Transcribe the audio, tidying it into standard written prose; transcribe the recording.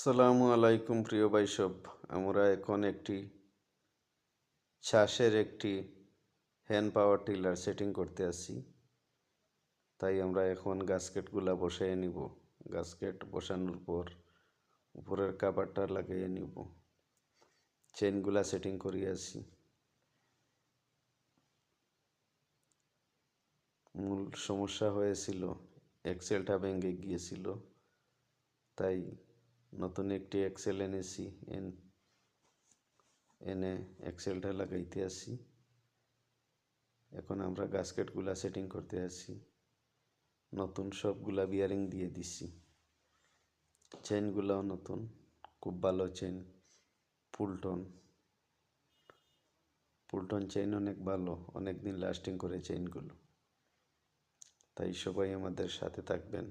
আসসালামু আলাইকুম প্রিয় ভাই সব। আমরা এখন একটি চাষের একটি হ্যান্ড পাওয়ার টিলার সেটিং করতে আসি। তাই আমরা এখন গাস্কেটগুলা বসাই নিব। গাস্কেট বসানোর পর উপরের কাভারটা লাগিয়ে নিব, চেইনগুলা সেটিং করিয়ে আসি। মূল সমস্যা হয়েছিল এক্সেলটা ভেঙে গিয়েছিল, তাই নতুন একটি এক্সেল এনেছি। এনে এক্সেলটা লাগাইতে আসি। এখন আমরা গাস্কেটগুলা সেটিং করতে আসি। নতুন সবগুলা বিয়ারিং দিয়ে দিছি। চেইনগুলাও নতুন, খুব ভালো চেইন। ফুলটন চেইন অনেক ভালো, অনেক দিন লাস্টিং করে চেইনগুলো। তাই সবাই আমাদের সাথে থাকবেন।